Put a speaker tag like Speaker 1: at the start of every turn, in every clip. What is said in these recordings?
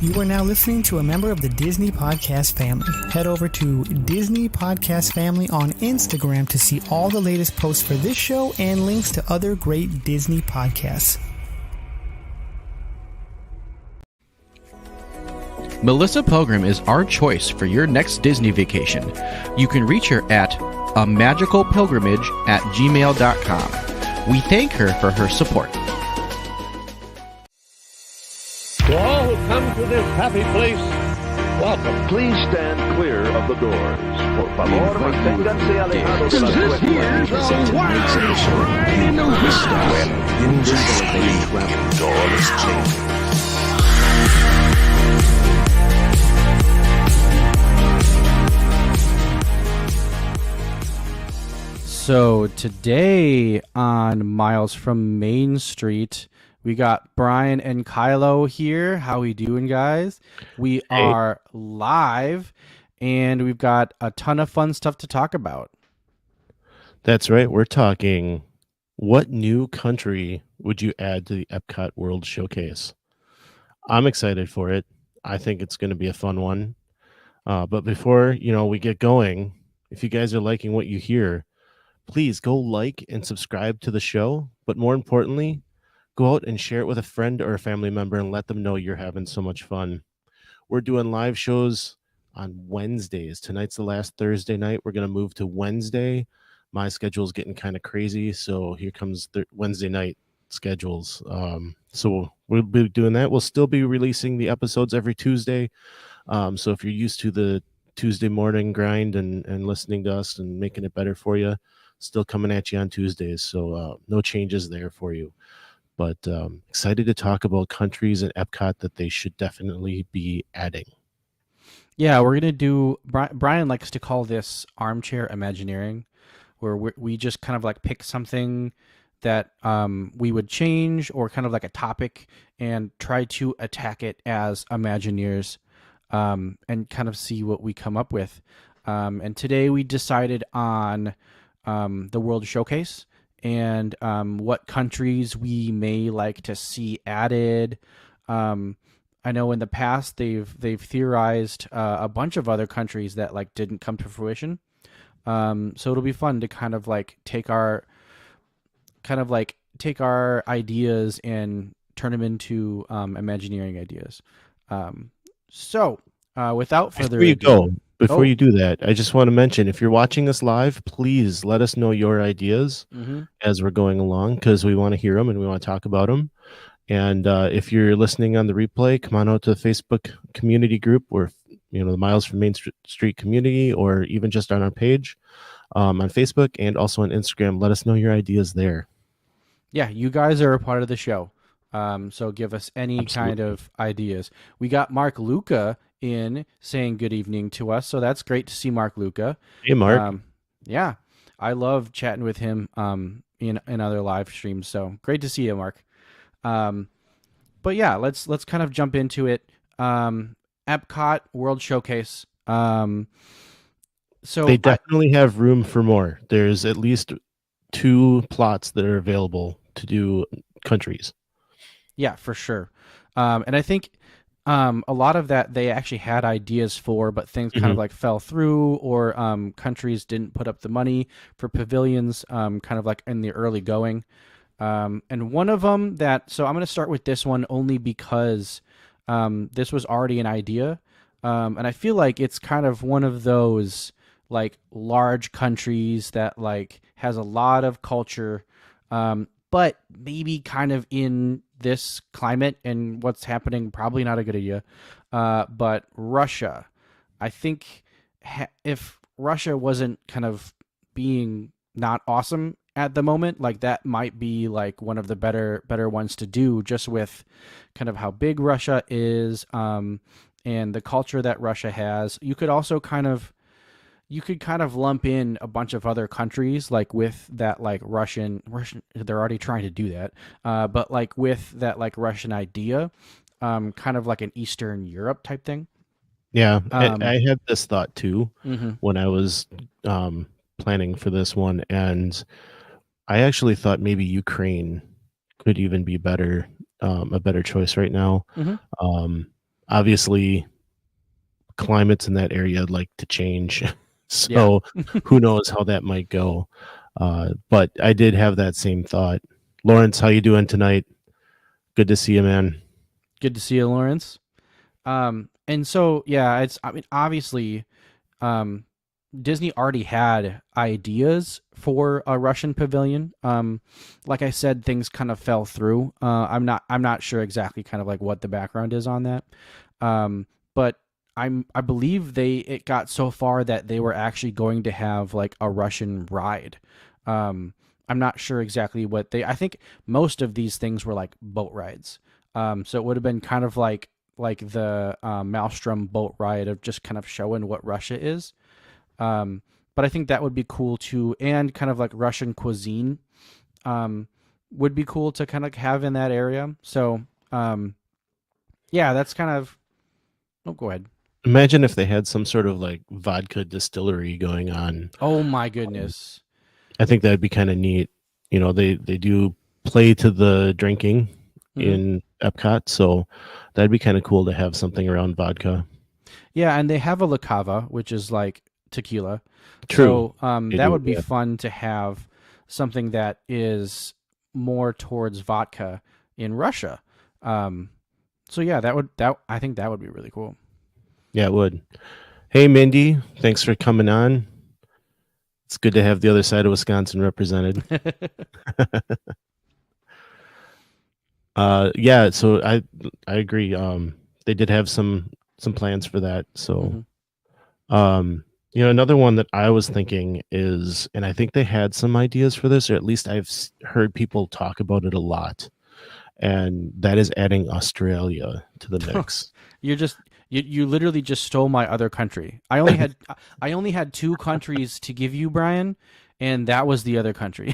Speaker 1: You are now listening to a member of the Disney Podcast family. Head over to Disney Podcast Family on Instagram to see all the latest posts for this show and links to other great Disney podcasts.
Speaker 2: Melissa Pilgrim is our choice for your next Disney vacation. You can reach her at amagicalpilgrimage@gmail.com. We thank her for her support.
Speaker 3: To all who come to this happy place, welcome.
Speaker 4: Please stand clear of the doors. Por favor, manténganse alejados de las puertas.
Speaker 2: So today on Miles from Main Street, we got Brian and Kylo here. How we doing, guys? We are live, and we've got a ton of fun stuff to talk about.
Speaker 5: That's right. We're talking, what new country would you add to the Epcot World Showcase? I'm excited for it. I think it's going to be a fun one. But before we get going, if you guys are liking what you hear, please go like and subscribe to the show. But more importantly, go out and share it with a friend or a family member and let them know you're having so much fun. We're doing live shows on Wednesdays. Tonight's the last Thursday night. We're going to move to Wednesday. My schedule is getting kind of crazy, so here comes the Wednesday night schedules. So we'll be doing that. We'll still be releasing the episodes every Tuesday. So if you're used to the Tuesday morning grind and listening to us and making it better for you, still coming at you on Tuesdays. So no changes there for you. But excited to talk about countries in Epcot that they should definitely be adding.
Speaker 2: Yeah, we're going to do, Brian likes to call this Armchair Imagineering, where we just kind of like pick something that we would change, or kind of like a topic, and try to attack it as Imagineers, and kind of see what we come up with. And today we decided on the World Showcase, and what countries we may like to see added. I know in the past they've theorized a bunch of other countries that like didn't come to fruition. So it'll be fun to kind of like take our ideas and turn them into Imagineering ideas. So without further ado,
Speaker 5: Before you do that, I just want to mention, if you're watching us live, please let us know your ideas as we're going along, because we want to hear them and we want to talk about them. And if you're listening on the replay, come on out to the Facebook community group, or the Miles from Main Street community, or even just on our page on Facebook and also on Instagram. Let us know your ideas there.
Speaker 2: Yeah, you guys are a part of the show. So give us any kind of ideas. We got Mark Luca in saying good evening to us, so that's great to see Mark Luca.
Speaker 5: Hey, Mark.
Speaker 2: Yeah, I love chatting with him in other live streams, so great to see you, Mark. But yeah, let's kind of jump into it. Epcot World Showcase. So
Speaker 5: they definitely have room for more. There's at least 2 plots that are available to do countries.
Speaker 2: Yeah, for sure. And I think a lot of that they actually had ideas for, but things kind of like fell through, or countries didn't put up the money for pavilions, kind of like in the early going. And one of them so I'm going to start with this one only because this was already an idea. And I feel like it's kind of one of those like large countries that like has a lot of culture, but maybe kind of in this climate and what's happening, probably not a good idea. But Russia, I think if Russia wasn't kind of being not awesome at the moment, like that might be like one of the better ones to do, just with kind of how big Russia is, and the culture that Russia has. You could also kind of lump in a bunch of other countries, like with that, like Russian, they're already trying to do that. But like with that, like Russian idea, kind of like an Eastern Europe type thing.
Speaker 5: Yeah. I had this thought too, when I was planning for this one. And I actually thought maybe Ukraine could even be better, a better choice right now. obviously climates in that area like to change. So who knows how that might go. But I did have that same thought. Lawrence, how you doing tonight? Good to see you, man.
Speaker 2: Good to see you, Lawrence. And so, yeah, I mean, obviously, Disney already had ideas for a Russian pavilion. Like I said, things kind of fell through. I'm not sure exactly kind of like what the background is on that. But I believe it got so far that they were actually going to have like a Russian ride. I'm not sure exactly I think most of these things were like boat rides. So it would have been kind of like the Maelstrom boat ride of just kind of showing what Russia is. But I think that would be cool too, and kind of like Russian cuisine would be cool to kind of have in that area. So yeah, that's kind of. Oh, go ahead.
Speaker 5: Imagine if they had some sort of like vodka distillery going on.
Speaker 2: Oh my goodness.
Speaker 5: I think that'd be kind of neat. They do play to the drinking in Epcot, so that'd be kind of cool to have something around vodka.
Speaker 2: Yeah, and they have a La Cava, which is like tequila.
Speaker 5: True.
Speaker 2: So that would be fun to have something that is more towards vodka in Russia. So yeah, I think that would be really cool.
Speaker 5: Yeah, it would. Hey, Mindy, thanks for coming on. It's good to have the other side of Wisconsin represented. Yeah, so I agree. They did have some plans for that. So, another one that I was thinking is, and I think they had some ideas for this, or at least I've heard people talk about it a lot, and that is adding Australia to the mix.
Speaker 2: You literally just stole my other country. I only had two countries to give you, Brian, and that was the other country.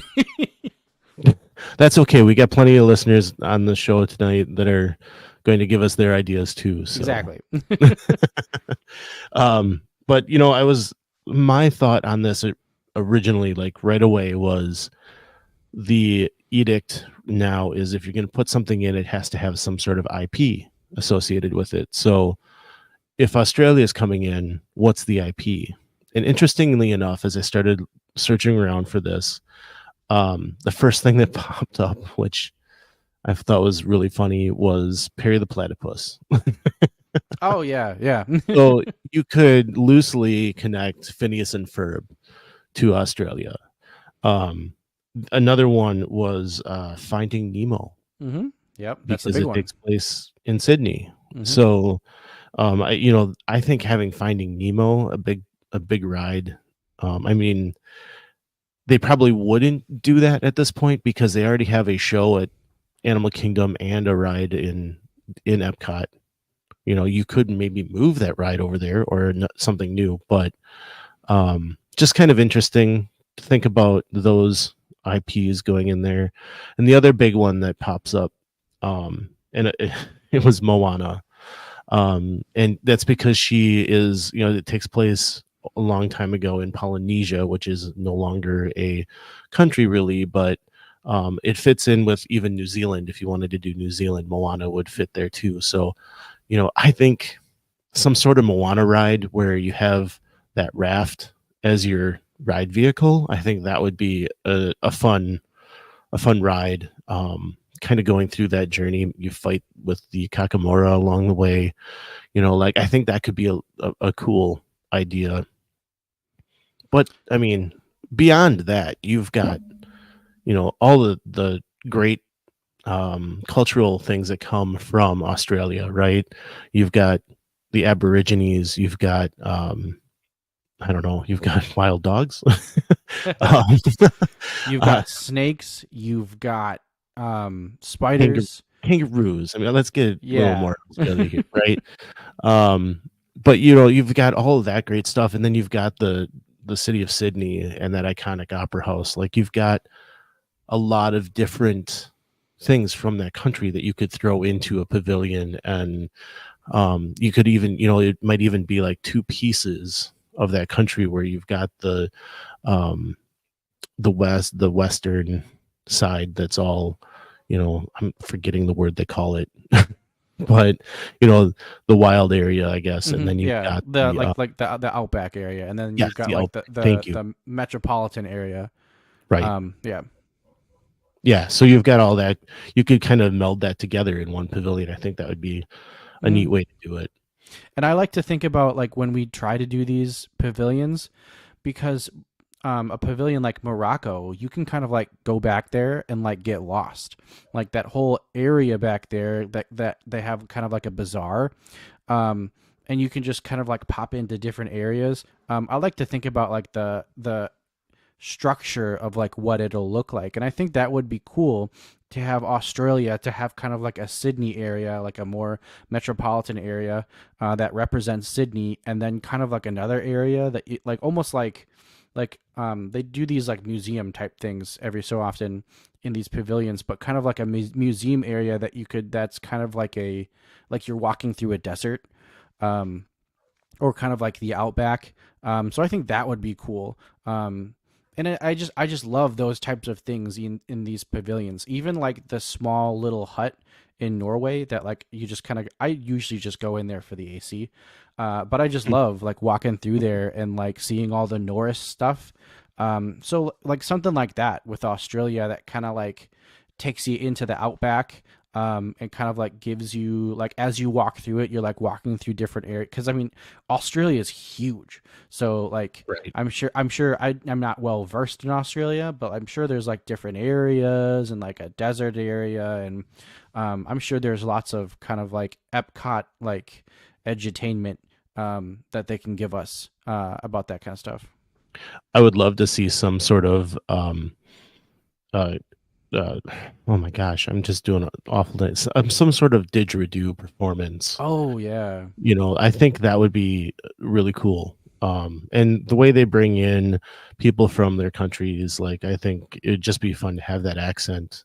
Speaker 5: That's okay. We got plenty of listeners on the show tonight that are going to give us their ideas too. So.
Speaker 2: Exactly.
Speaker 5: But my thought on this originally, like right away, was the edict now is if you're going to put something in, it has to have some sort of IP associated with it. So if Australia is coming in, what's the IP? And interestingly enough, as I started searching around for this, the first thing that popped up, which I thought was really funny, was Perry the Platypus.
Speaker 2: Oh, yeah.
Speaker 5: So you could loosely connect Phineas and Ferb to Australia. Another one was Finding Nemo.
Speaker 2: Mm-hmm. Yep, that's
Speaker 5: because
Speaker 2: a big
Speaker 5: it
Speaker 2: one.
Speaker 5: takes place in Sydney. Mm-hmm. So, I think having Finding Nemo a big ride. I mean, they probably wouldn't do that at this point because they already have a show at Animal Kingdom and a ride in Epcot. You could maybe move that ride over there or something new, but just kind of interesting to think about those IPs going in there. And the other big one that pops up, and it was Moana. And that's because she is, it takes place a long time ago in Polynesia, which is no longer a country really, but it fits in with even New Zealand. If you wanted to do New Zealand, Moana would fit there too. So, I think some sort of Moana ride where you have that raft as your ride vehicle, I think that would be a fun ride. Kind of going through that journey, you fight with the Kakamora along the way. I think that could be a cool idea. But I mean, beyond that, you've got, all the great cultural things that come from Australia, right? You've got the Aborigines, you've got I don't know, you've got wild dogs.
Speaker 2: You've got snakes, you've got spiders,
Speaker 5: kangaroos. I mean, let's get a little more Australia here, right? But you've got all of that great stuff, and then you've got the city of Sydney and that iconic opera house. Like, you've got a lot of different things from that country that you could throw into a pavilion, and you could even, it might even be like two pieces of that country where you've got the western side that's all, I'm forgetting the word they call it. but the wild area, I guess, and then you've
Speaker 2: Yeah,
Speaker 5: got
Speaker 2: the the outback area, and then
Speaker 5: yes,
Speaker 2: you've got
Speaker 5: the
Speaker 2: like
Speaker 5: outback. Thank you.
Speaker 2: the metropolitan area.
Speaker 5: Right.
Speaker 2: Yeah.
Speaker 5: Yeah, so you've got all that. You could kind of meld that together in one pavilion. I think that would be a neat way to do it.
Speaker 2: And I like to think about like when we try to do these pavilions, because a pavilion like Morocco, you can kind of like go back there and like get lost. Like that whole area back there that they have kind of like a bazaar. And you can just kind of like pop into different areas. I like to think about like the structure of like what it'll look like. And I think that would be cool to have Australia to have kind of like a Sydney area, like a more metropolitan area that represents Sydney, and then kind of like another area that like almost like they do these like museum type things every so often in these pavilions, but kind of like a museum area that you could that's kind of like a like you're walking through a desert. Or kind of like the outback. So I think that would be cool. And I just love those types of things in these pavilions. Even like the small little hut in Norway that like you just kind of I usually just go in there for the AC. But I just love like walking through there and like seeing all the Norris stuff. So like something like that with Australia that kind of like takes you into the outback. And kind of like gives you like as you walk through it, you're like walking through different areas. Because I mean, Australia is huge, so like
Speaker 5: Right.
Speaker 2: I'm sure I'm not well versed in Australia, but I'm sure there's like different areas and like a desert area, and I'm sure there's lots of kind of like Epcot like edutainment that they can give us about that kind of stuff.
Speaker 5: I would love to see some sort of uh, oh my gosh, I'm just doing an awful day. Some sort of didgeridoo performance.
Speaker 2: Oh yeah.
Speaker 5: I think that would be really cool. And the way they bring in people from their countries, like I think it'd just be fun to have that accent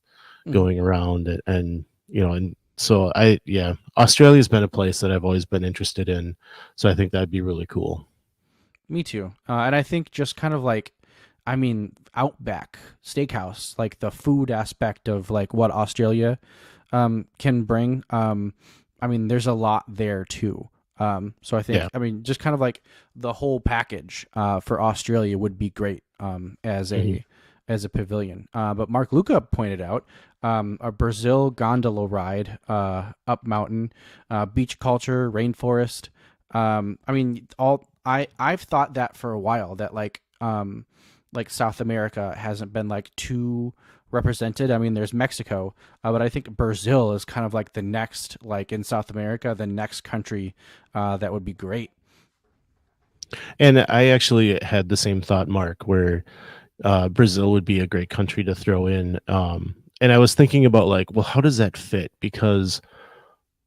Speaker 5: going around, and so Australia's been a place that I've always been interested in, so I think that'd be really cool.
Speaker 2: Me too. And I think just kind of like, I mean, Outback Steakhouse, like the food aspect of like what Australia can bring. I mean, there's a lot there too. So I think,
Speaker 5: Yeah.
Speaker 2: I mean, just kind of like the whole package for Australia would be great as a pavilion. But Mark Luca pointed out a Brazil gondola ride up mountain, beach culture, rainforest. I mean, I've thought that for a while that like South America hasn't been like too represented. I mean, there's Mexico, but I think Brazil is kind of like the next, like in South America, the next country that would be great.
Speaker 5: And I actually had the same thought, Mark, where Brazil would be a great country to throw in. And I was thinking about like, well, how does that fit? Because,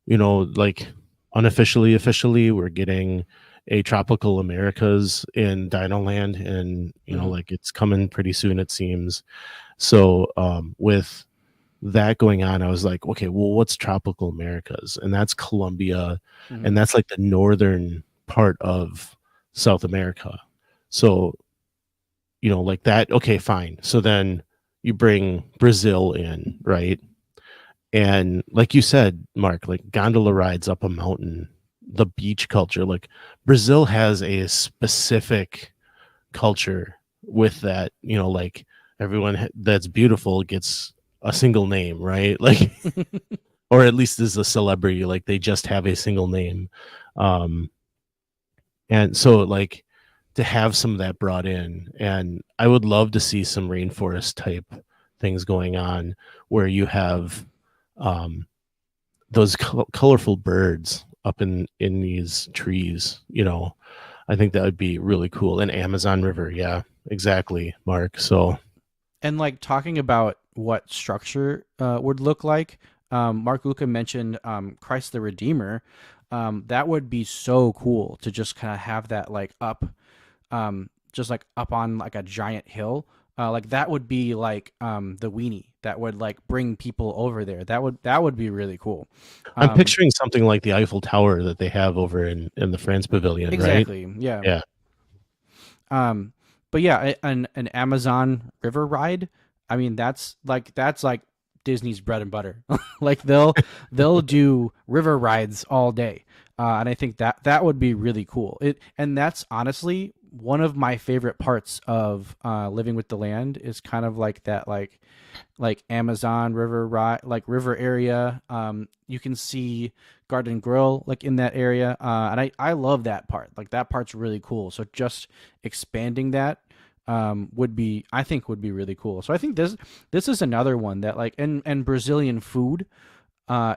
Speaker 5: like unofficially, officially, we're getting a Tropical Americas in Dino Land, and like it's coming pretty soon, it seems. So with that going on, I was like, okay, well, what's Tropical Americas? And that's Colombia, and that's like the northern part of South America. So like that. Okay, fine. So then you bring Brazil in, right? And like you said, Mark, like gondola rides up a mountain, the beach culture, like Brazil has a specific culture with that, like everyone that's beautiful gets a single name, right? Like, or at least is a celebrity, like they just have a single name. And so like to have some of that brought in, and I would love to see some rainforest type things going on where you have those colorful birds up in these trees. I think that would be really cool. And Amazon River, yeah, exactly, Mark. So
Speaker 2: And like talking about what structure would look like, Mark Luca mentioned Christ the Redeemer. That would be so cool to just kind of have that like up, just like up on like a giant hill. Like that would be like the weenie that would like bring people over there. That would be really cool.
Speaker 5: I'm picturing something like the Eiffel Tower that they have over in the France Pavilion,
Speaker 2: exactly,
Speaker 5: right?
Speaker 2: Yeah.
Speaker 5: Yeah.
Speaker 2: But yeah, an Amazon River ride. I mean, that's like Disney's bread and butter. Like they'll do river rides all day, and I think that would be really cool. And that's honestly one of my favorite parts of Living with the Land is kind of like that, like Amazon river ride, like river area. You can see Garden Grill like in that area, and I love that part. Like that part's really cool. So just expanding that would be really cool. So I think this is another one that like and Brazilian food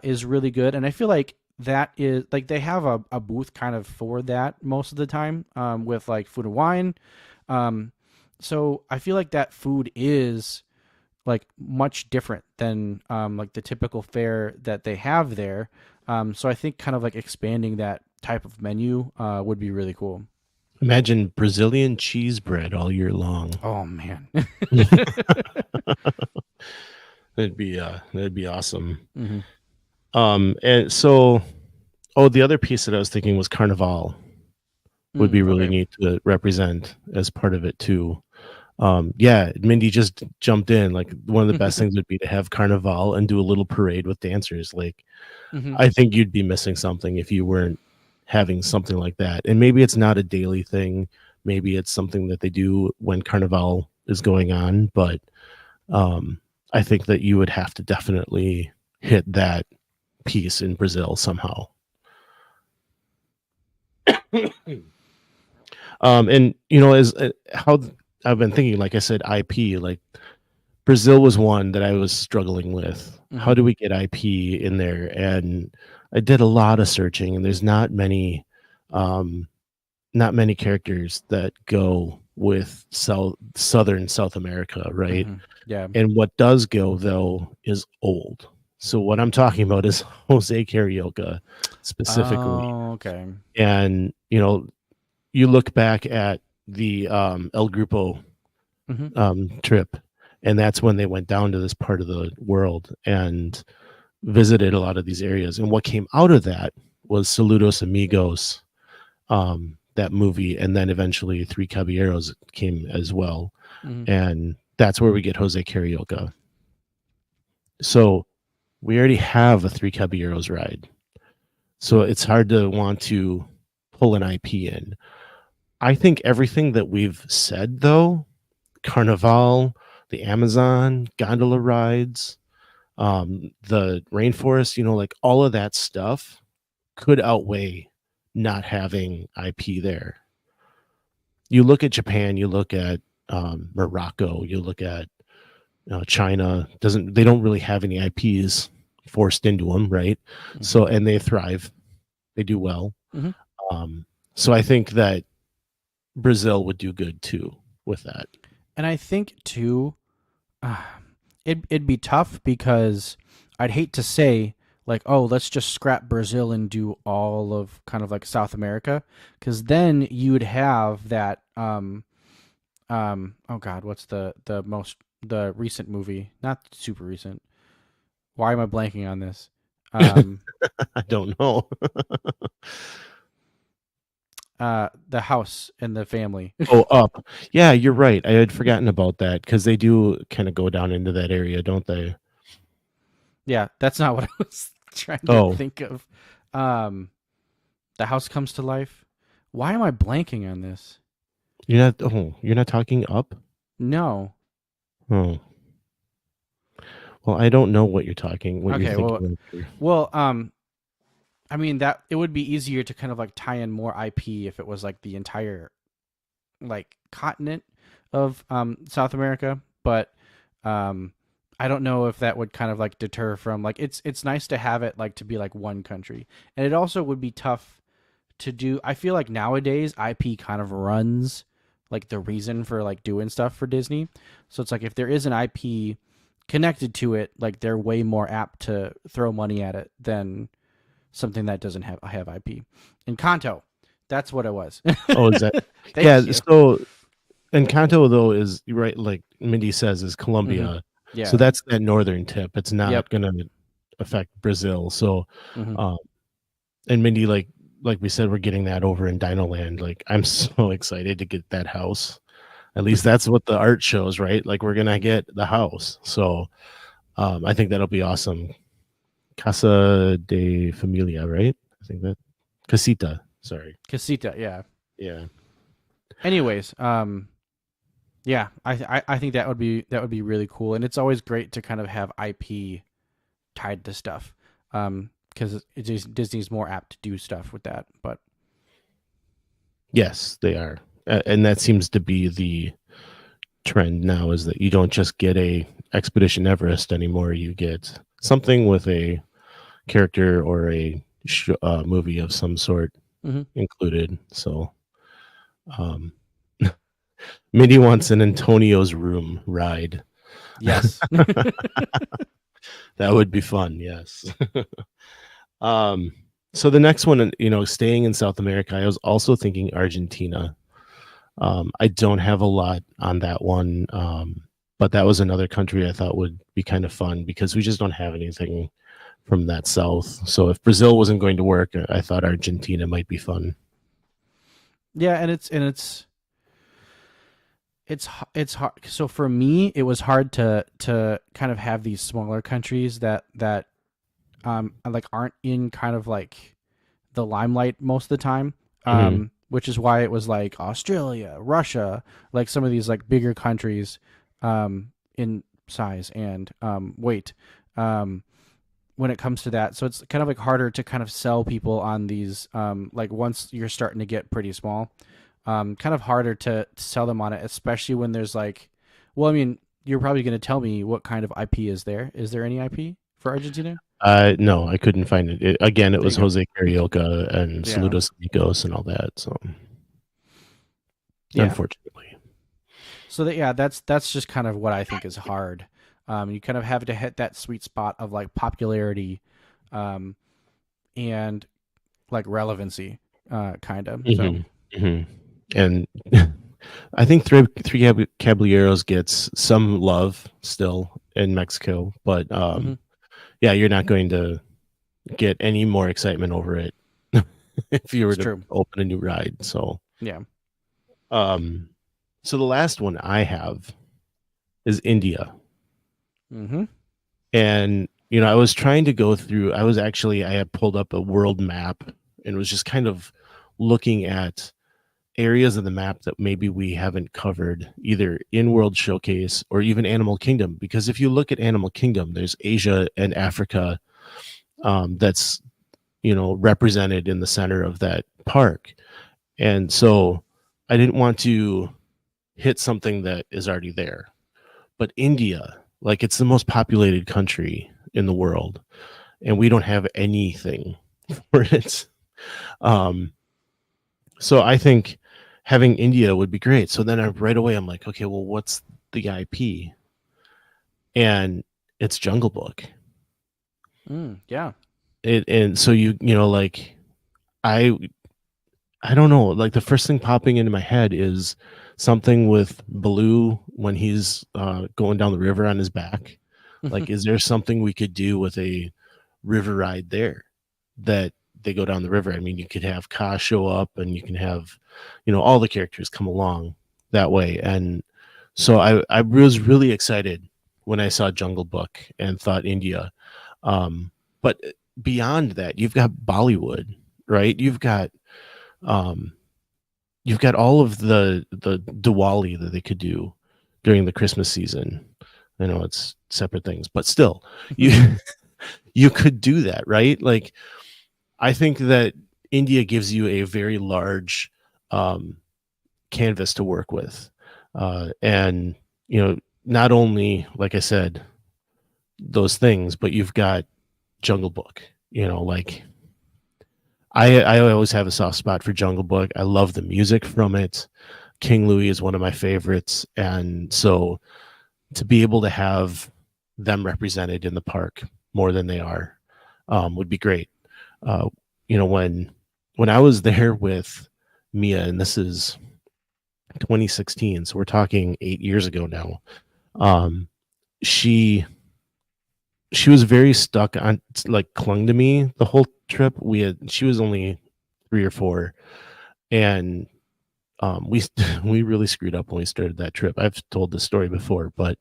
Speaker 2: is really good, and I feel like that is like they have a booth kind of for that most of the time with like food and wine. So I feel like that food is like much different than like the typical fare that they have there. So I think kind of like expanding that type of menu would be really cool.
Speaker 5: Imagine Brazilian cheese bread all year long.
Speaker 2: Oh man.
Speaker 5: That'd be awesome.
Speaker 2: Mm-hmm.
Speaker 5: And so, the other piece that I was thinking was Carnival would be really neat to represent as part of it too. Yeah, Mindy just jumped in. Like one of the best things would be to have Carnival and do a little parade with dancers. Like, I think you'd be missing something if you weren't having something like that. And maybe it's not a daily thing. Maybe it's something that they do when Carnival is going on. But I think that you would have to definitely hit that piece in Brazil somehow. And as how I've been thinking, like I said, IP, like Brazil was one that I was struggling with. How do we get IP in there? And I did a lot of searching, and there's not many characters that go with southern South America, right?
Speaker 2: Yeah.
Speaker 5: And what does go though is old. So what I'm talking about is Jose Carioca specifically.
Speaker 2: Oh, okay.
Speaker 5: And you look back at the El Grupo trip, and that's when they went down to this part of the world and visited a lot of these areas. And what came out of that was Saludos Amigos, that movie, and then eventually Three Caballeros came as well. And that's where we get Jose Carioca. So we already have a Three Caballeros ride. So it's hard to want to pull an IP in. I think everything that we've said, though, Carnival, the Amazon, gondola rides, the rainforest, like all of that stuff could outweigh not having IP there. You look at Japan, you look at Morocco, you look at China. They don't really have any IPs forced into them, right? So, and they thrive, they do well. So I think that Brazil would do good too with that.
Speaker 2: And I think too, it'd be tough because I'd hate to say like, oh, let's just scrap Brazil and do all of kind of like South America, because then you'd have that. Oh God, what's the recent movie? Not super recent. Why am I blanking on this?
Speaker 5: I don't know.
Speaker 2: The House and the Family.
Speaker 5: Up. Yeah, you're right. I had forgotten about that because they do kind of go down into that area, don't they?
Speaker 2: Yeah, that's not what I was trying to think of. The House Comes to Life. Why am I blanking on this?
Speaker 5: You're not talking Up?
Speaker 2: No.
Speaker 5: Oh. Well, I don't know what you're talking.
Speaker 2: Well, I mean that it would be easier to kind of like tie in more IP if it was like the entire like continent of South America, but I don't know if that would kind of like deter from like it's nice to have it like to be like one country, and it also would be tough to do. I feel like nowadays IP kind of runs like the reason for like doing stuff for Disney, so it's like if there is an IP connected to it, like they're way more apt to throw money at it than something that doesn't have IP. Encanto, that's what it was.
Speaker 5: Oh, is that?
Speaker 2: Yeah.
Speaker 5: So Encanto though is right, like Mindy says, is Colombia.
Speaker 2: Yeah.
Speaker 5: So that's that northern tip. It's not going to affect Brazil. So, and Mindy, like we said, we're getting that over in Dino Land. Like I'm so excited to get that house. At least that's what the art shows, right? Like we're gonna get the house. So, I think that'll be awesome. Casa de Familia, right? I think that Casita. Sorry.
Speaker 2: Casita, yeah.
Speaker 5: Yeah.
Speaker 2: Anyways, yeah, I think that would be really cool, and it's always great to kind of have IP tied to stuff, because Disney's more apt to do stuff with that. But
Speaker 5: Yes, they are, and that seems to be the trend now. Is that you don't just get a Expedition Everest anymore; you get something with a character or a movie of some sort included. So, Mindy wants an Antonio's Room ride.
Speaker 2: yes,
Speaker 5: That would be fun. Yes. So the next one, staying in South America, I was also thinking Argentina. I don't have a lot on that one, but that was another country I thought would be kind of fun because we just don't have anything from that south. So if Brazil wasn't going to work, I thought Argentina might be fun.
Speaker 2: yeah, and it's hard. So for me, it was hard to kind of have these smaller countries that like aren't in kind of like the limelight most of the time. Which is why it was like Australia, Russia, like some of these like bigger countries in size and weight when it comes to that. So it's kind of like harder to kind of sell people on these like once you're starting to get pretty small. Kind of harder to sell them on it, especially when there's like, well, I mean, you're probably going to tell me what kind of IP is there. Is there any IP for Argentina?
Speaker 5: No, I couldn't find it. It was Jose Carioca and Saludos Amigos and all that. So, unfortunately.
Speaker 2: So that's just kind of what I think is hard. You kind of have to hit that sweet spot of like popularity, and like relevancy, kind of. So.
Speaker 5: And I think Three Caballeros gets some love still in Mexico, but yeah, you're not going to get any more excitement over it if you were to open a new ride. So
Speaker 2: yeah.
Speaker 5: So the last one I have is India. And I was trying to go through. I had pulled up a world map and was just kind of looking at areas of the map that maybe we haven't covered either in World Showcase or even Animal Kingdom, because if you look at Animal Kingdom, there's Asia and Africa that's represented in the center of that park. And so I didn't want to hit something that is already there. But India, like, it's the most populated country in the world and we don't have anything for it. So I think having India would be great. So then right away I'm like, okay, well, what's the IP? And it's Jungle Book.
Speaker 2: Yeah.
Speaker 5: And so like I don't know, like the first thing popping into my head is something with Baloo when he's going down the river on his back. Like, is there something we could do with a river ride there that they go down the river? I mean, you could have Ka show up and you can have, all the characters come along that way. And so I was really excited when I saw Jungle Book and thought India. But beyond that, you've got Bollywood, right? You've got all of the Diwali that they could do during the Christmas season. I know it's separate things, but still, you could do that, right? Like, I think that India gives you a very large canvas to work with, and not only, like I said, those things, but you've got Jungle Book. Like, I always have a soft spot for Jungle Book. I love the music from it. King Louis is one of my favorites, and so to be able to have them represented in the park more than they are would be great. When I was there with Mia, and this is 2016, so we're talking 8 years ago now, she was very stuck on, like, clung to me the whole trip. She was only 3 or 4, and we we really screwed up when we started that trip. I've told this story before, but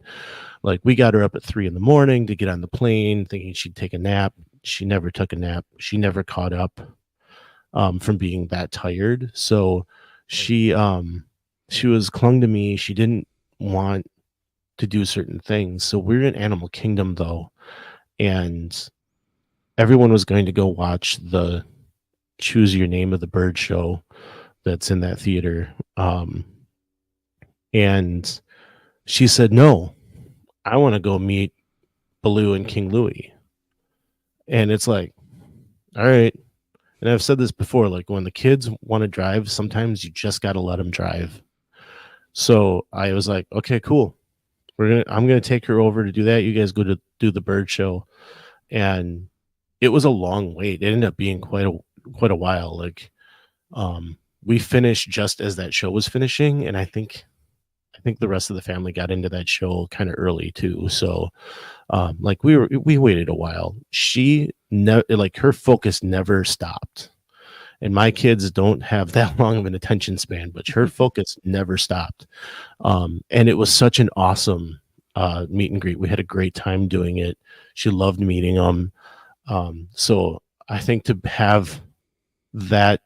Speaker 5: like we got her up at 3 a.m. to get on the plane, thinking she'd take a nap. She never took a nap. She never caught up from being that tired. So she was clung to me. She didn't want to do certain things. So we're in Animal Kingdom though, and everyone was going to go watch the Choose Your Name of the Bird show that's in that theater. And she said, no, I want to go meet Baloo and King Louie. And it's like, all right. And I've said this before, like when the kids want to drive, sometimes you just got to let them drive. So I was like, okay, cool. I'm going to take her over to do that. You guys go to do the bird show. And it was a long wait. It ended up being quite a while. Like, we finished just as that show was finishing. And I think the rest of the family got into that show kind of early too. So, like we waited a while. Her focus never stopped. And my kids don't have that long of an attention span, but her focus never stopped. And it was such an awesome meet and greet. We had a great time doing it. She loved meeting them. So I think to have that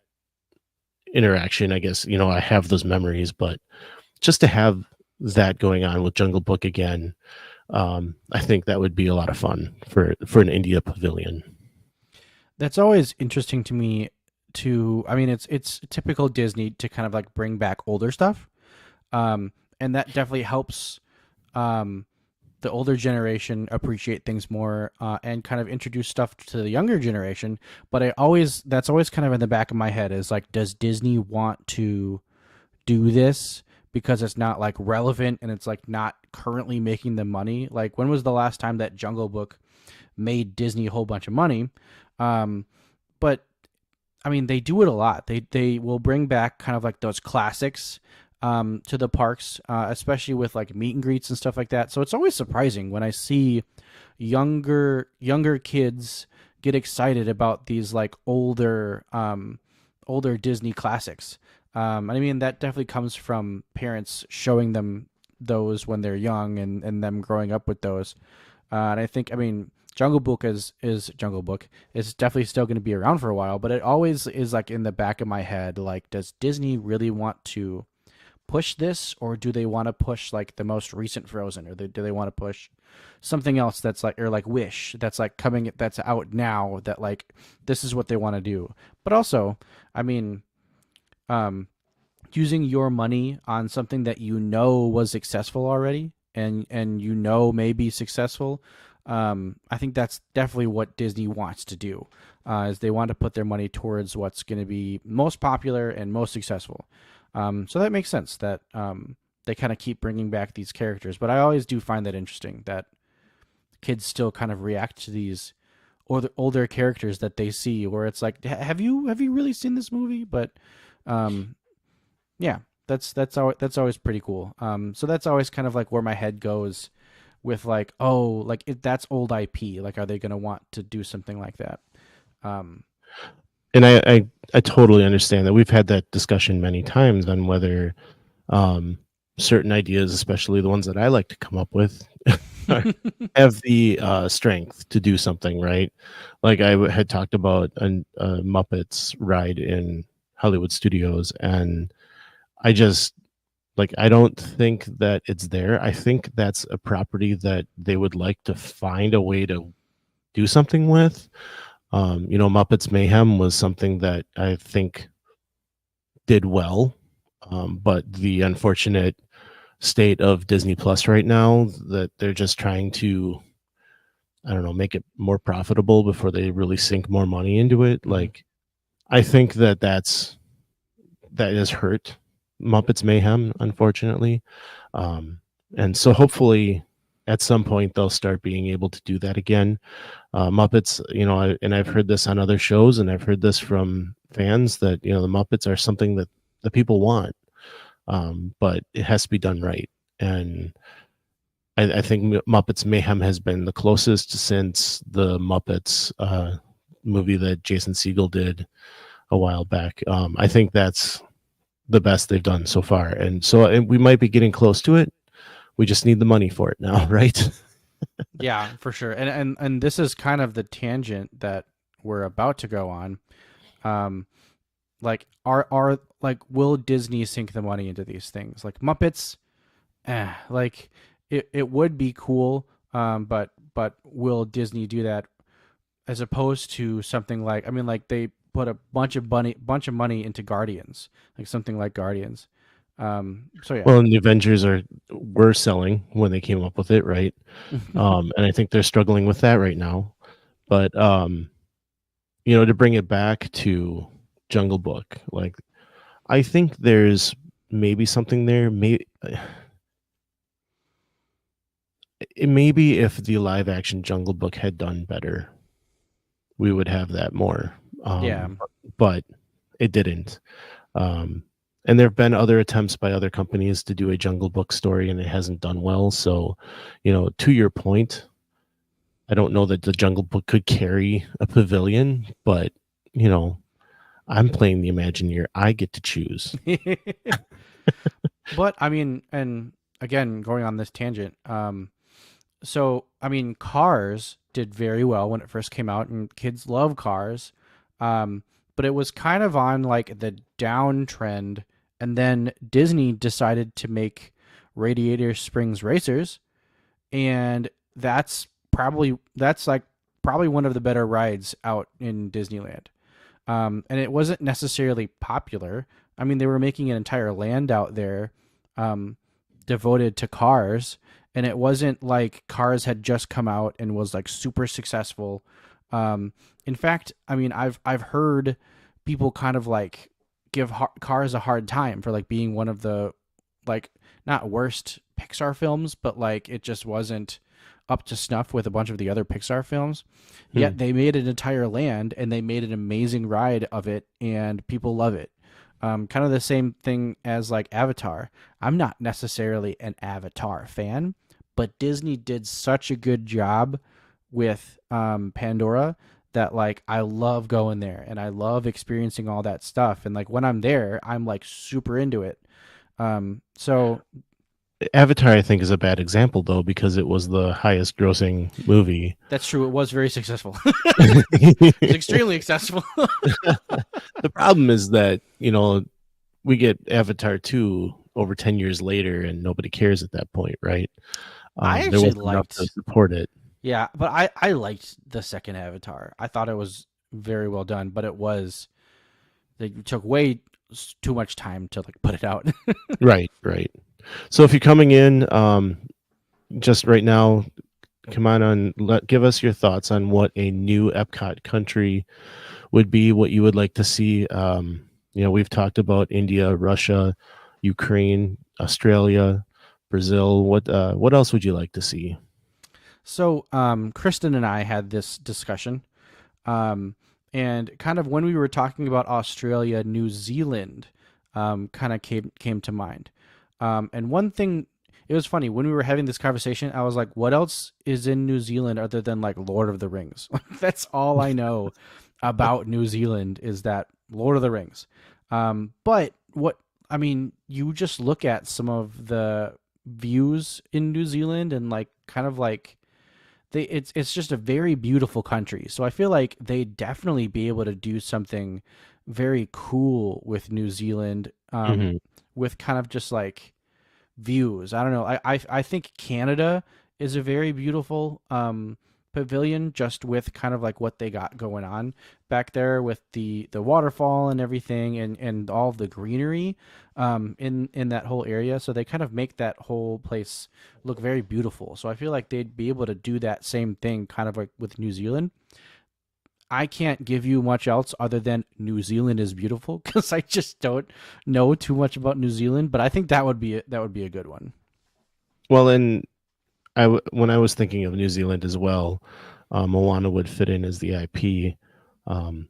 Speaker 5: interaction, I guess, I have those memories, but just to have that going on with Jungle Book again, I think that would be a lot of fun for an India Pavilion.
Speaker 2: That's always interesting to me. It's typical Disney to kind of like bring back older stuff, and that definitely helps the older generation appreciate things more, and kind of introduce stuff to the younger generation. But that's always kind of in the back of my head is like, does Disney want to do this because it's not like relevant and it's like not currently making them money? Like, when was the last time that Jungle Book made Disney a whole bunch of money? But I mean, they do it a lot. They will bring back kind of like those classics to the parks, especially with like meet and greets and stuff like that. So it's always surprising when I see younger kids get excited about these like older Disney classics. And I mean, that definitely comes from parents showing them those when they're young and them growing up with those. And I think, Jungle Book is Jungle Book is definitely still going to be around for a while, but it always is like in the back of my head, like, does Disney really want to push this, or do they want to push like the most recent Frozen, or do they want to push something else that's like, or like Wish that's like coming, that's out now, that like this is what they want to do? But also, using your money on something that was successful already and may be successful. I think that's definitely what Disney wants to do, is they want to put their money towards what's going to be most popular and most successful. So that makes sense that they kind of keep bringing back these characters. But I always do find that interesting that kids still kind of react to these older characters that they see, where it's like, have you really seen this movie? But yeah, that's always pretty cool. So that's always kind of like where my head goes with like, oh, like if that's old IP, like, are they going to want to do something like that?
Speaker 5: And I totally understand that. We've had that discussion many times on whether certain ideas, especially the ones that I like to come up with, have the strength to do something, right? Like I had talked about a Muppets ride in Hollywood Studios, and I don't think that it's there. I think that's a property that they would like to find a way to do something with. Muppets Mayhem was something that I think did well, but the unfortunate state of Disney Plus right now, that they're just trying to, I don't know, make it more profitable before they really sink more money into it. Like, I think that has hurt Muppets Mayhem, unfortunately. And so hopefully at some point they'll start being able to do that again. Muppets, and I've heard this on other shows, and I've heard this from fans, that, the Muppets are something that the people want, but it has to be done right. And I think Muppets Mayhem has been the closest since the Muppets movie that Jason Segel did a while back. I think that's the best they've done so far. And so we might be getting close to it. We just need the money for it now, right?
Speaker 2: Yeah, for sure. And this is kind of the tangent that we're about to go on. Like are like will Disney sink the money into these things? Like Muppets, like it would be cool, but will Disney do that as opposed to something like, I mean, like they put a bunch of money into Guardians, like something like Guardians. So yeah.
Speaker 5: Well, and the Avengers were selling when they came up with it, right? And I think they're struggling with that right now. But to bring it back to Jungle Book, like I think there's maybe something there. Maybe if the live action Jungle Book had done better, we would have that more.
Speaker 2: Yeah.
Speaker 5: But it didn't. And there have been other attempts by other companies to do a Jungle Book story, and it hasn't done well. So, to your point, I don't know that the Jungle Book could carry a Pavilion, but, I'm playing the Imagineer. I get to choose.
Speaker 2: But, I mean, and again, going on this tangent, so, I mean, Cars did very well when it first came out, and kids love Cars. But it was kind of on like the downtrend, and then Disney decided to make Radiator Springs Racers, and that's probably one of the better rides out in Disneyland. And it wasn't necessarily popular. I mean, they were making an entire land out there devoted to Cars, and it wasn't like Cars had just come out and was like super successful. In fact, I mean, I've heard people kind of like give Cars a hard time for like being one of the like not worst Pixar films, but like it just wasn't up to snuff with a bunch of the other Pixar films. Yet they made an entire land and they made an amazing ride of it, and people love it. Kind of the same thing as like Avatar. I'm not necessarily an Avatar fan, but Disney did such a good job with Pandora that like I love going there and I love experiencing all that stuff, and like when I'm there I'm like super into it. So
Speaker 5: Avatar, I think, is a bad example though, because it was the highest grossing movie.
Speaker 2: That's true, it was very successful. It's extremely successful.
Speaker 5: The problem is that we get Avatar 2 over 10 years later and nobody cares at that point, right?
Speaker 2: I
Speaker 5: there
Speaker 2: actually
Speaker 5: wasn't enough to support it.
Speaker 2: Yeah, but I liked the second Avatar. I thought it was very well done, but they took way too much time to like put it out.
Speaker 5: Right. So if you're coming in just right now, come on, give us your thoughts on what a new Epcot country would be, what you would like to see. We've talked about India, Russia, Ukraine, Australia, Brazil. What else would you like to see?
Speaker 2: So, Kristen and I had this discussion, and kind of when we were talking about Australia, New Zealand, kind of came to mind. And one thing, it was funny when we were having this conversation, I was like, what else is in New Zealand other than like Lord of the Rings? That's all I know about New Zealand is that Lord of the Rings. But you just look at some of the views in New Zealand and like kind of like it's just a very beautiful country. So I feel like they'd definitely be able to do something very cool with New Zealand, with kind of just like views. I don't know. I think Canada is a very beautiful pavilion, just with kind of like what they got going on back there with the waterfall and everything, and all of the greenery in that whole area. So they kind of make that whole place look very beautiful. So I feel like they'd be able to do that same thing kind of like with New Zealand. I can't give you much else other than New Zealand is beautiful, because I just don't know too much about New Zealand, but I think that would be a good one.
Speaker 5: Well, and when I was thinking of New Zealand as well, Moana would fit in as the IP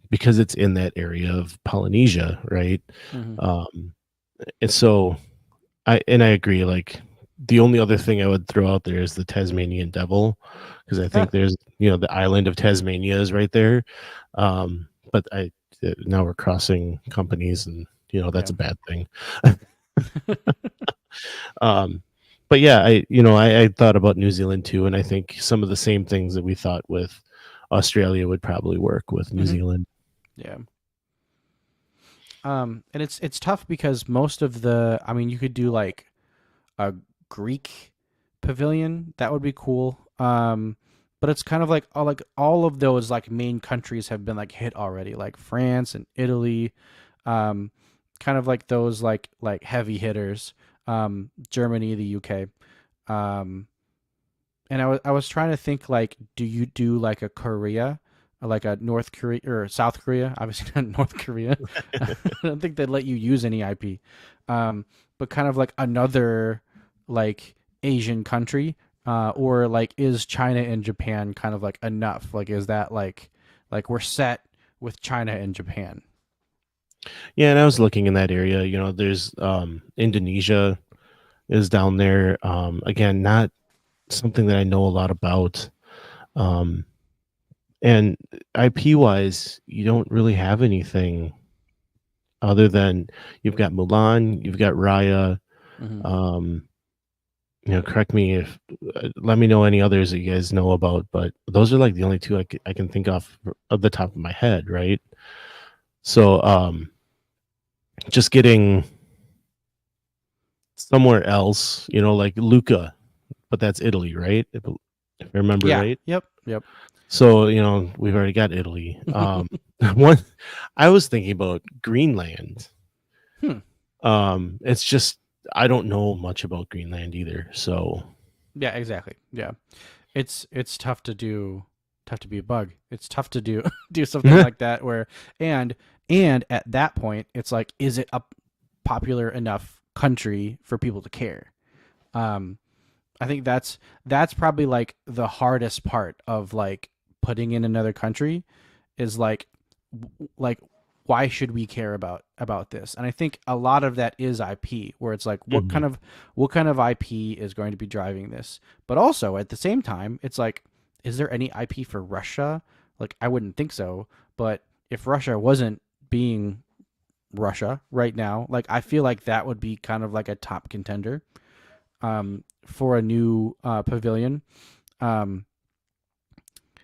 Speaker 5: because it's in that area of Polynesia, right? And so I agree. Like the only other thing I would throw out there is the Tasmanian Devil, because I think there's the island of Tasmania is right there. But now we're crossing companies and That's
Speaker 2: Yeah.
Speaker 5: a bad thing. um, but yeah, I thought about New Zealand too, and I think some of the same things that we thought with Australia would probably work with New
Speaker 2: Mhm.
Speaker 5: Zealand.
Speaker 2: Yeah. And it's tough because most of I mean, you could do like a Greek pavilion. That would be cool. But it's kind of like all of those like main countries have been like hit already, like France and Italy, um, kind of like those like heavy hitters. Germany, the UK. Um, and I was trying to think like, do you do like a Korea, or like a North Korea or South Korea? Obviously not North Korea. I don't think they'd let you use any IP. But kind of like another like Asian country, or like is China and Japan kind of like enough? Like is that like we're set with China and Japan?
Speaker 5: Yeah, and I was looking in that area. There's Indonesia is down there. Again, not something that I know a lot about. Um, and IP wise, you don't really have anything other than you've got Mulan, you've got Raya.
Speaker 2: Hmm.
Speaker 5: Um, correct me if let me know any others that you guys know about, but those are like the only two I can think of the top of my head, right? So, just getting somewhere else, like Luca, but that's Italy, right? If I remember
Speaker 2: Yeah.
Speaker 5: right.
Speaker 2: Yep. Yep.
Speaker 5: So, we've already got Italy. One, I was thinking about Greenland.
Speaker 2: Hmm.
Speaker 5: It's just I don't know much about Greenland either. So,
Speaker 2: Yeah. Exactly. Yeah. It's tough to be a bug. It's tough to do do something like that where and and at that point it's like, is it a popular enough country for people to care? Um I think that's probably like the hardest part of like putting in another country is like why should we care about this? And I think a lot of that is IP, where it's like
Speaker 5: Mhm.
Speaker 2: what kind of IP is going to be driving this? But also at the same time, it's like, is there any IP for Russia? Like I wouldn't think so, but if Russia wasn't being Russia right now, like I feel like that would be kind of like a top contender for a new pavilion. Um,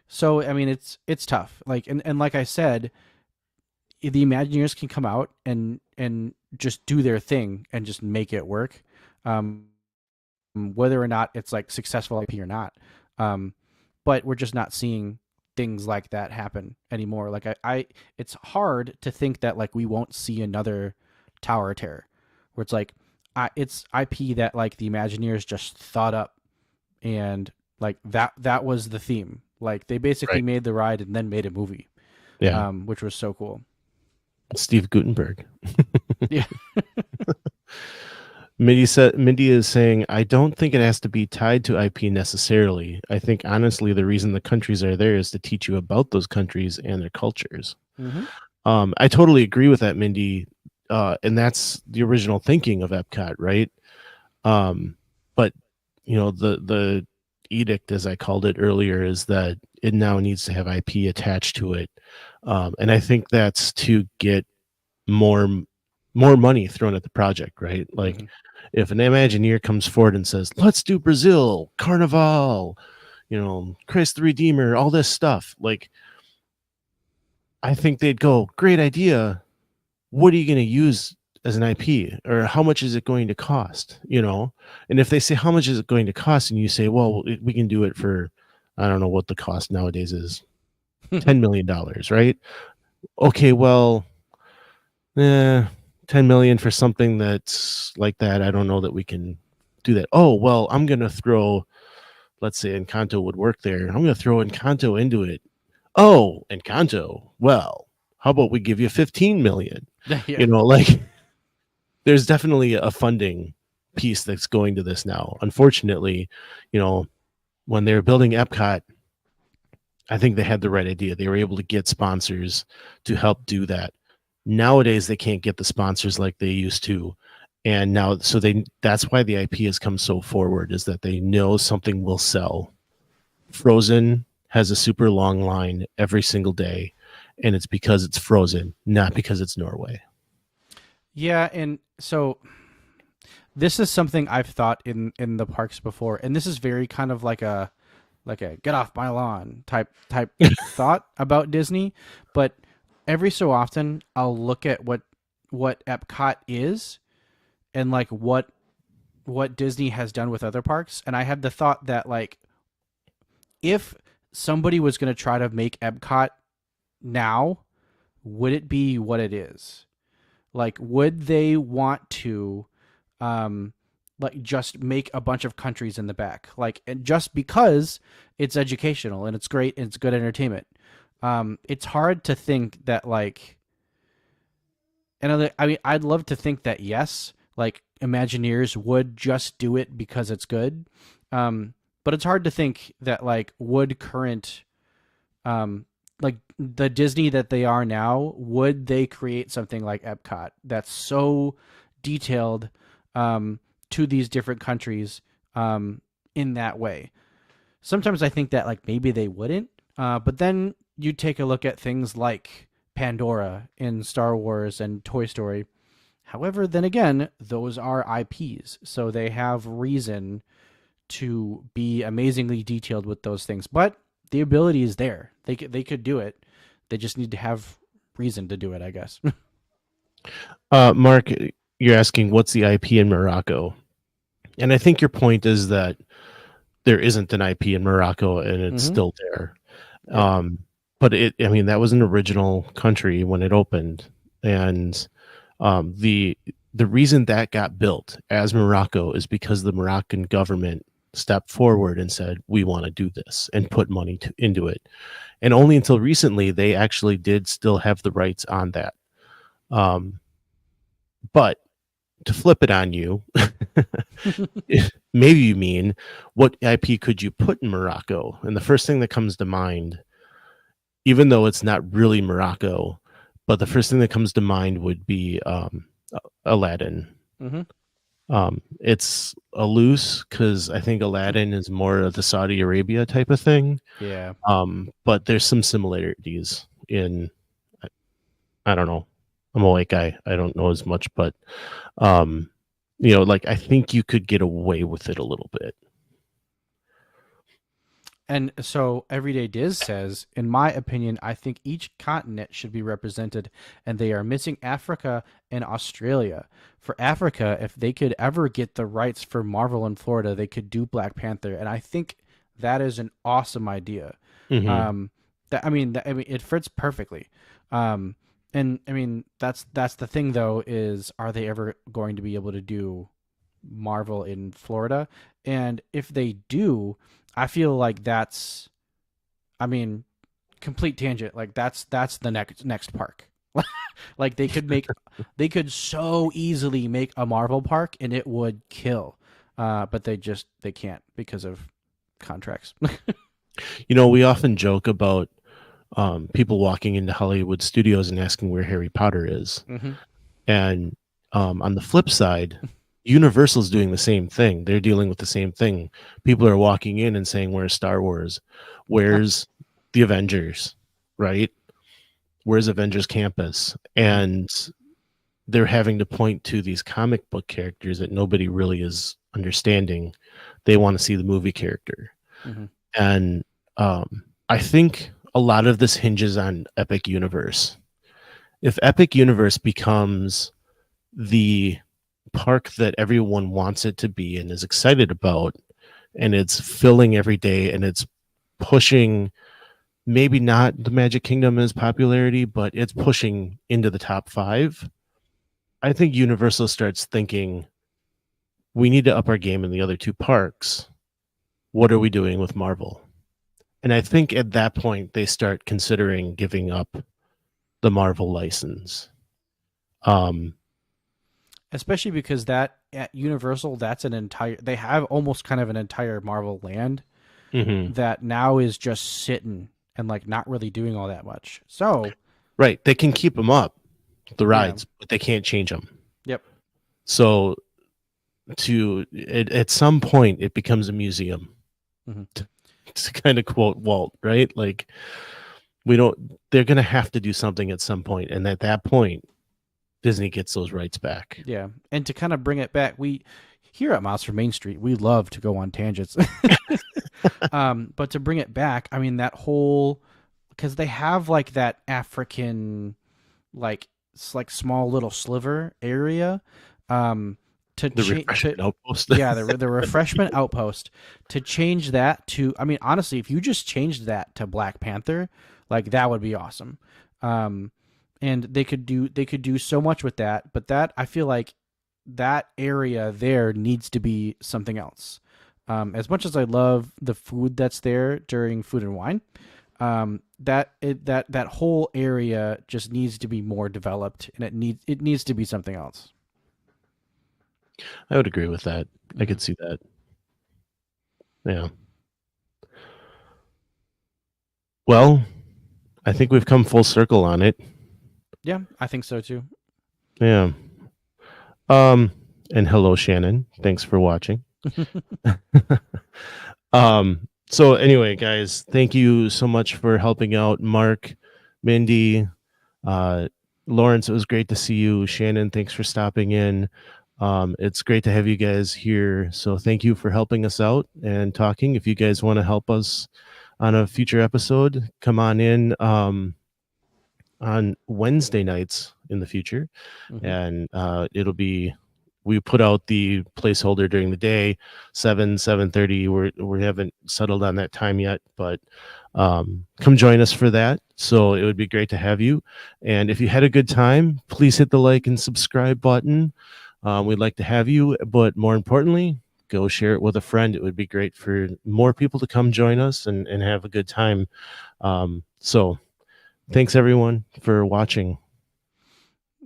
Speaker 2: so I mean, it's tough. Like and like I said, the Imagineers can come out and just do their thing and just make it work, whether or not it's like successful IP or not. Um, but we're just not seeing things like that happen anymore. Like it's hard to think that like we won't see another Tower of Terror, where it's like, it's IP that like the Imagineers just thought up, and like that was the theme. Like they basically
Speaker 5: Right.
Speaker 2: made the ride and then made a movie,
Speaker 5: Yeah.
Speaker 2: which was so cool.
Speaker 5: Steve Gutenberg.
Speaker 2: Yeah.
Speaker 5: Mindy is saying, I don't think it has to be tied to IP necessarily. I think honestly the reason the countries are there is to teach you about those countries and their cultures.
Speaker 2: Mm-hmm.
Speaker 5: I totally agree with that, Mindy. And that's the original thinking of Epcot, right? But the edict, as I called it earlier, is that it now needs to have IP attached to it. And I think that's to get more money thrown at the project, right? Like
Speaker 2: Mm-hmm.
Speaker 5: if an Imagineer comes forward and says, let's do Brazil, Carnival, Christ the Redeemer, all this stuff, like I think they'd go, great idea. What are you going to use as an IP, or how much is it going to cost? And if they say, how much is it going to cost? And you say, well, we can do it for, I don't know what the cost nowadays is, $10 million, right? Okay, well, 10 million for something that's like that. I don't know that we can do that. Oh, well, I'm going to throw, let's say Encanto would work there. I'm going to throw Encanto into it. Oh, Encanto. Well, how about we give you 15 million?
Speaker 2: Yeah.
Speaker 5: Like there's definitely a funding piece that's going to this now. Unfortunately, when they were building Epcot, I think they had the right idea. They were able to get sponsors to help do that. Nowadays, they can't get the sponsors like they used to. And now, so that's why the IP has come so forward, is that they know something will sell. Frozen has a super long line every single day, and it's because it's Frozen, not because it's Norway.
Speaker 2: Yeah, and so this is something I've thought in the parks before, and this is very kind of like a get off my lawn type thought about Disney, but every so often I'll look at what Epcot is and like what Disney has done with other parks, and I have the thought that like if somebody was going to try to make Epcot now, would it be what it is? Like, would they want to, like, just make a bunch of countries in the back, like, and just because it's educational and it's great and it's good entertainment? It's hard to think that like, and I mean, I'd love to think that yes, like Imagineers would just do it because it's good, but it's hard to think that like would current like the Disney that they are now, would they create something like Epcot that's so detailed to these different countries in that way? Sometimes I think that like maybe they wouldn't, but then you take a look at things like Pandora in Star Wars and Toy Story. However, then again, those are IPs, so they have reason to be amazingly detailed with those things. But the ability is there. They could do it. They just need to have reason to do it, I guess.
Speaker 5: Mark, you're asking what's the IP in Morocco, and I think your point is that there isn't an IP in Morocco and it's still there.
Speaker 2: Yeah.
Speaker 5: But I mean, that was an original country when it opened, and the reason that got built as Morocco is because the Moroccan government stepped forward and said, we want to do this and put money into it. And only until recently, they actually did still have the rights on that. But to flip it on you, maybe you mean what IP could you put in Morocco? And the first thing that comes to mind, even though it's not really Morocco, but the first thing that comes to mind would be Aladdin.
Speaker 2: Mm-hmm.
Speaker 5: It's a loose because I think Aladdin is more of the Saudi Arabia type of thing.
Speaker 2: Yeah.
Speaker 5: But there's some similarities in, I don't know. I'm a white guy. I don't know as much, but like I think you could get away with it a little bit.
Speaker 2: And so Everyday Diz says, in my opinion, I think each continent should be represented, and they are missing Africa and Australia. For Africa, if they could ever get the rights for Marvel in Florida, they could do Black Panther, and I think that is an awesome idea.
Speaker 5: Mm-hmm.
Speaker 2: It fits perfectly. And I mean, that's the thing though, is are they ever going to be able to do Marvel in Florida? And if they do, I feel like that's, I mean, complete tangent. Like that's the next park. Like they could so easily make a Marvel park and it would kill. But they can't because of contracts.
Speaker 5: We often joke about people walking into Hollywood studios and asking where Harry Potter is.
Speaker 2: Mm-hmm.
Speaker 5: And on the flip side, Universal's doing the same thing. They're dealing with the same thing. People are walking in and saying, where's Star Wars? Where's the Avengers? Right? Where's Avengers Campus? And they're having to point to these comic book characters that nobody really is understanding. They want to see the movie character.
Speaker 2: Mm-hmm.
Speaker 5: And I think a lot of this hinges on Epic Universe. If Epic Universe becomes the park that everyone wants it to be and is excited about, and it's filling every day, and it's pushing maybe not the Magic Kingdom as popularity, but it's pushing into the top 5, I think Universal starts thinking, we need to up our game in the other 2 parks. What are we doing with Marvel? And I think at that point they start considering giving up the Marvel license.
Speaker 2: Especially because that at Universal, they have almost kind of an entire Marvel land that now is just sitting and like not really doing all that much. So
Speaker 5: right, they can keep them up, the rides, but they can't change them.
Speaker 2: Yep.
Speaker 5: So at some point it becomes a museum.
Speaker 2: Mm-hmm.
Speaker 5: To kind of quote Walt, right? Like they're going to have to do something at some point, and at that point Disney gets those rights back.
Speaker 2: Yeah, and to kind of bring it back, we here at Miles from Main Street, we love to go on tangents. But to bring it back, I mean that whole because they have like that African like like small little sliver area to
Speaker 5: The
Speaker 2: change
Speaker 5: refreshment outpost.
Speaker 2: yeah the refreshment outpost to change that to I mean honestly if you just changed that to Black Panther like that would be awesome. And they could do so much with that, but that I feel like that area there needs to be something else. As much as I love the food that's there during Food and Wine, that whole area just needs to be more developed, and it needs to be something else.
Speaker 5: I would agree with that. I could see that. Yeah. Well, I think we've come full circle on it.
Speaker 2: Yeah, I think so too.
Speaker 5: Yeah. And hello, Shannon. Thanks for watching. So anyway, guys, thank you so much for helping out Mark, Mindy, Lawrence. It was great to see you. Shannon, thanks for stopping in. It's great to have you guys here. So thank you for helping us out and talking. If you guys want to help us on a future episode, come on in on Wednesday nights in the future. And it'll be we put out the placeholder during the day, 7:30. We haven't settled on that time yet, but come join us for that. So it would be great to have you. And if you had a good time, please hit the like and subscribe button. We'd like to have you, but more importantly, go share it with a friend. It would be great for more people to come join us and have a good time. So thanks everyone for watching.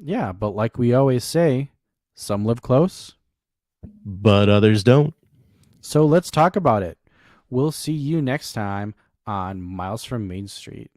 Speaker 2: Yeah, but like we always say, some live close,
Speaker 5: but others don't.
Speaker 2: So let's talk about it. We'll see you next time on Miles from Main Street.